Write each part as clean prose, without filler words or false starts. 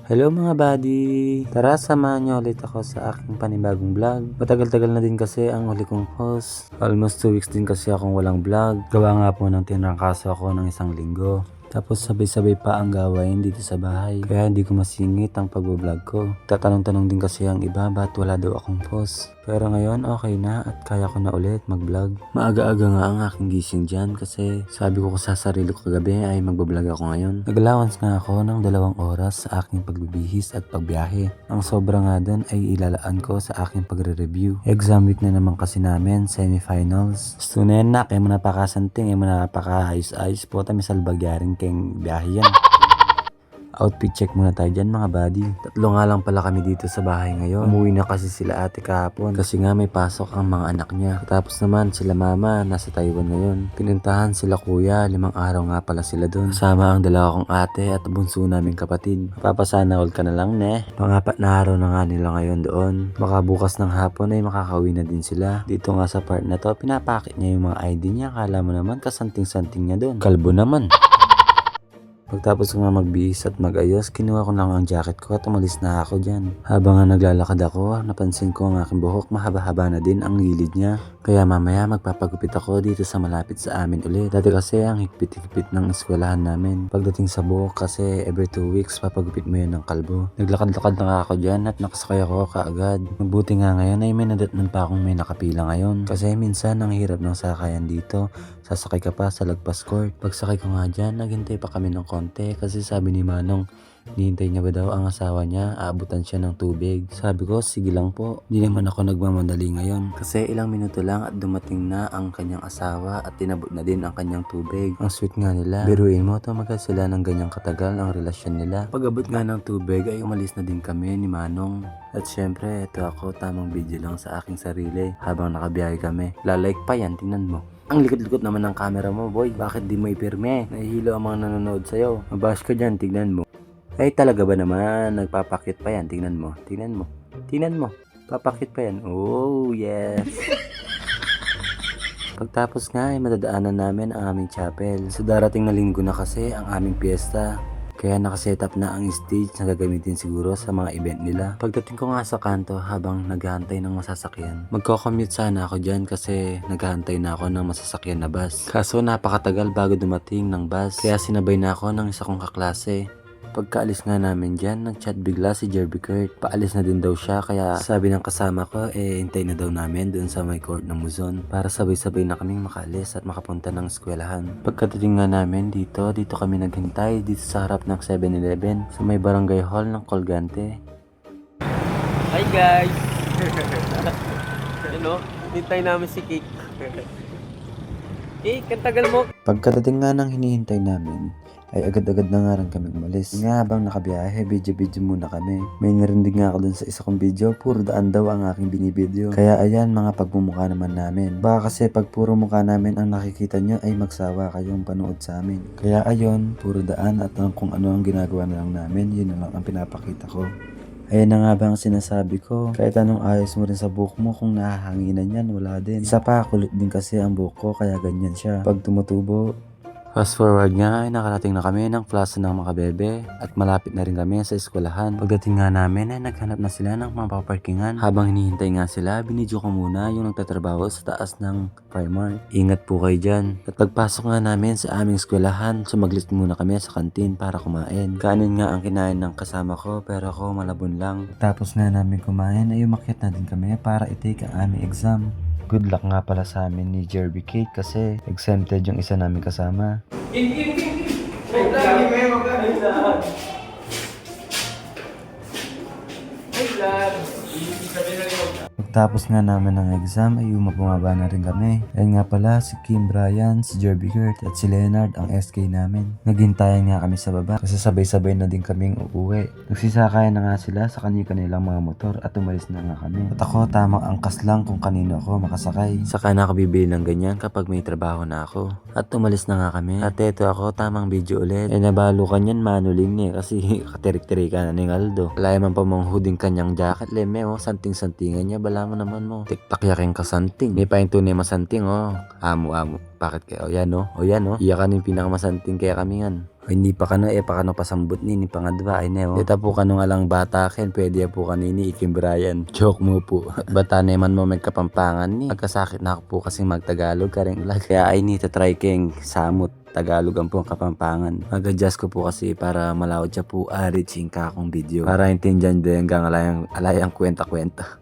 Hello mga buddy! Tara, samahan niyo ulit ako sa aking panibagong vlog. Matagal-tagal na din kasi ang huli kong post. Almost 2 weeks din kasi akong walang vlog. Gawa nga po ng tinrangkaso ako ng isang linggo. Tapos sabay-sabay pa ang gawain dito sa bahay. Kaya hindi ko masingit ang pag-vlog ko. Tatanong-tanong din kasi ang iba ba't wala daw akong post. Pero ngayon okay na at kaya ko na ulit mag-vlog. Maaga-aga nga ang aking gising dyan kasi sabi ko sa sarili ko kagabi ay mag-vlog ako ngayon. Nag-allowance nga ako ng 2 oras sa aking pagbibihis at pagbiyahe. Ang sobra nga dun ay ilalaan ko sa aking pagre-review. Exam week na naman kasi namin, semifinals. Stunen na, kaya mo napakasanting, kaya mo napaka-ayos-ayos po. May salbagyaring kayong biyahe yan. Outfit check muna tayo dyan mga buddy. 3 nga lang pala kami dito sa bahay ngayon. Umuwi na kasi sila ate kahapon kasi nga may pasok ang mga anak niya. Tapos naman sila mama nasa Taiwan ngayon. Pinuntahan sila kuya, 5 araw nga pala sila doon. Kasama ang 2 kong ate at bunso naming kapatid. Papasana all ka na lang ne. Pang-4 na araw na nga nila ngayon doon. Baka bukas ng hapon ay makakauwi na din sila. Dito nga sa part na to, pinapakit niya yung mga ID niya. Akala mo naman kasanting-santing niya doon. Kalbo naman. Pagtapos ko nga magbihis at mag-ayos, kinuha ko lang ang jacket ko at umalis na ako dyan. Habang nga naglalakad ako, napansin ko ang aking buhok, mahaba-haba na din ang gilid niya. Kaya mamaya magpapagupit ako dito sa malapit sa amin ulit. Dati kasi ang higpit-higpit ng eskwelahan namin. Pagdating sa buhok kasi every 2 weeks papagupit mo yan ng kalbo. Naglakad-lakad na ako dyan at nakasakay ako kaagad. Mabuti nga ngayon ay may nadatnan pa akong may nakapila ngayon. Kasi minsan ang hirap ng sakayan dito. Sasakay ka pa sa lagpas court. Pagsakay ko nga dyan, naghintay pa kami ng konti kasi sabi ni Manong, hinihintay niya ba daw ang asawa niya, aabutan siya ng tubig. Sabi ko, sige lang po. Di naman ako nagmamadali ngayon. Kasi ilang minuto lang at dumating na ang kanyang asawa at tinabot na din ang kanyang tubig. Ang sweet nga nila. Biruin mo, tumagal sila ng ganyang katagal ang relasyon nila. Pag-abot nga ng tubig ay umalis na din kami ni Manong. At syempre, ito ako, tamang video lang sa aking sarili habang nakabiyahe kami. Lalike pa yan, tingnan mo. Ang likot-likot naman ng camera mo, boy. Bakit di mo ipirme? Nahihilo ang mga nanonood sa'yo. Mabash ka dyan, tignan mo. Ay, talaga ba naman? Nagpapakit pa yan, tignan mo. Tignan mo. Tignan mo. Papakit pa yan. Oh, yes. Pagtapos nga ay madadaanan namin ang aming chapel. Sa darating na linggo na kasi ang aming piyesta. Kaya nakasetup na ang stage na gagamitin siguro sa mga event nila. Pagdating ko nga sa kanto habang naghahantay ng masasakyan, magko-commute sana ako dyan kasi naghahantay na ako ng masasakyan na bus. Kaso napakatagal bago dumating ng bus, kaya sinabay na ako ng isa kong kaklase. Pagkaalis nga namin dyan, nagchat bigla si Jerby Kurt. Paalis na din daw siya kaya sabi ng kasama ko hintay na daw namin doon sa may court ng Muzon para sabay-sabay na kaming makaalis at makapunta ng eskwelahan. Pagkadating nga namin dito kami naghintay dito sa harap ng 7-Eleven sa may barangay hall ng Colgante. Hi guys! Ano? Hintay namin si Cake. Cake, ang tagal mo! Pagkadating nga ng hinihintay namin, ay agad-agad na nga rin kami umalis. Nga habang nakabiyahe, video-video muna kami. May narinig nga ako dun sa isa kong video, puro daan daw ang aking binibideo. Kaya ayan, mga pagmumukha naman namin. Baka kasi pag puro mukha namin ang nakikita nyo ay magsawa kayong panood sa amin. Kaya ayun, puro daan at kung ano ang ginagawa na lang namin, yun na lang ang pinapakita ko. Ayan na nga ba ang sinasabi ko? Kahit anong ayos mo rin sa buhok mo, kung nahahanginan yan, wala din. Isa pa, kulit din kasi ang buhok ko, kaya ganyan siya. Pag tumutubo, fast forward nga ay nakarating na kami ng plaza ng Makabebe at malapit na rin kami sa eskwelahan. Pagdating nga namin ay naghanap na sila ng mga paparkingan. Habang hinihintay nga sila, binidyo ko muna yung nagtatrabaho sa taas ng Primark. Ingat po kayo dyan. At pagpasok nga namin sa aming eskwelahan, sumaglit muna kami sa kantin para kumain. Kanin nga ang kinain ng kasama ko pero ako malabon lang. Tapos nga namin kumain ay umakyat na din kami para i-take ang aming exam. Good luck nga pala sa amin ni Jerby Cake kasi exempted yung isa namin kasama. Pagtapos nga namin ng exam ay bumaba na rin kami. Ayun nga pala si Kim Bryan, si Jerby Kurt at si Leonard ang SK namin. Naghintayan nga kami sa baba kasi sabay-sabay na din kaming uuwi. Nagsisakayan na nga sila sa kanilang mga motor at umalis na nga kami. At ako tamang angkas lang kung kanino ako makasakay. Saka na ako bibili ng ganyan kapag may trabaho na ako. At umalis na nga kami. At eto ako tamang video ulit. Nabalo kanyan manuling niya kasi katirik-tirikan na ni Aldo. Alay man pa mong huding kanyang jacket. Leme santing-santingan niya bala mo naman mo. Tiktak yaking kasanting. May pa yung tunay masanting Amo. Bakit kayo? O yan o. Iya ka yung pinakamasanting kaya kami yan. O hindi pa kano pakano pasambot nini pangadwa ay neo. Dita po kanong alang bata ken pwede po kanini Ikim Brian. Joke mo po. Bata naman mo magkapampangan ni. Magkasakit na ako po kasi magtagalog karing lag. Kaya ay ni try keng samot. Tagalog ang pong kapampangan. Mag-adjust ko po kasi para malawad siya po reaching ka akong video. Para intindihan din hanggang alayang kwenta-kwenta.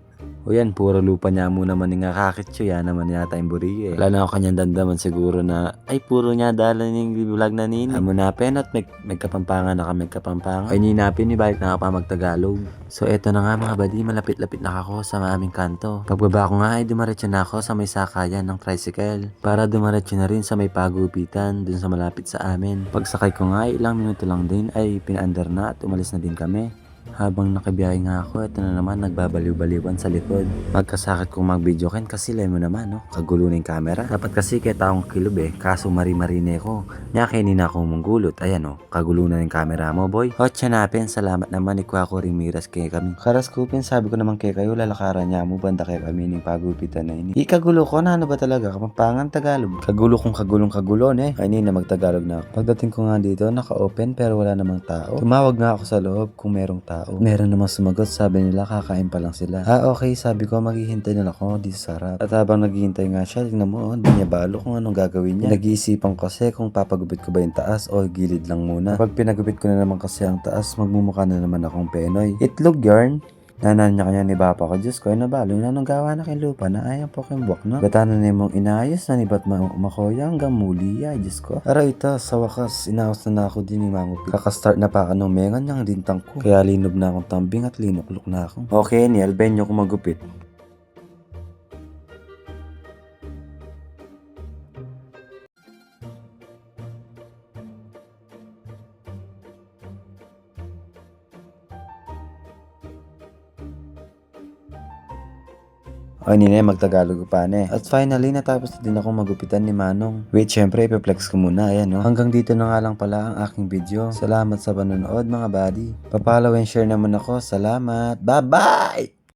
O yan, puro lupa niya mo naman nga kakitso. Yan naman yata yung buriye. Wala na ako kanyang dandaman siguro na ay puro niya dala ng vlog na nini. Amo na penat may kapampangan na kami kapampangan. Ay ninapin ni balik na pa magtagalog. So eto na nga mga badi, malapit-lapit na ako sa aming kanto. Pagbaba ko nga ay dumaretso na ako sa may sakayan ng tricycle. Para dumaretso na rin sa may pagupitan dun sa malapit sa amin. Pagsakay ko nga ay ilang minuto lang din ay pinaandar na at umalis na din kami. Habang nakabiyahe nga ako, ito na naman nagbabaliw-baliwan sa likod. Magkasakit kong mag-video ken kasi lemo naman, no? Kagulo ng camera. Dapat kasi kaya taong kilob kaso mari-marine ko. Nyakinin na akong manggulot. Ayan kagulo na ng camera mo, boy. Hot napin, salamat naman ikuha ko ring miras kay kami. Karas kupin, sabi ko naman kay kayo, lalakaran niya mo banda kay kami ng pagupitan na ini. Ikagulo ko na ano ba talaga? Kapampangan Tagalog. Kagulo kong kagulong-kagulon Ay na magtagalog na ako. Pagdating ko nga dito, naka-open pero wala namang tao. Tumawag nga ako sa loob kung merong tao. Meron namang sumagot, sabi nila kakain pa lang sila. Okay, sabi ko maghihintay na lang ako dito sa harap. At habang naghihintay nga siya, tingnan mo, hindi niya balo kung anong gagawin niya. Nag-iisipan ko kasi kung papagupit ko ba yung taas o gilid lang muna. Pag pinagupit ko na naman kasi ang taas, magmumukha na naman akong Penoy. Itlog yarn. Nanan niya kanya ni Bapa ko, Diyos ko, ay nabalo na nung gawa na kay lupa na ayaw po kayong buwak, no? Gatanan na mong inayos na ni ba't makoya hanggang muli, ay Diyos ko. Ara ito, sa wakas, inaos na ako din ni Mangupit. Kakastart na pa ka nung mengan niyang lintang ko. Kaya linob na akong tambing at linuklok na ako. Okay, ni Albenyo ko magupit. O nina, magtagalog pa na At finally, natapos na din ako magupitan ni Manong. Wait, syempre, ipiplex ko muna. Ayan, no? Hanggang dito na nga lang pala ang aking video. Salamat sa panonood, mga buddy. Papalaw and share naman ako. Salamat. Bye-bye!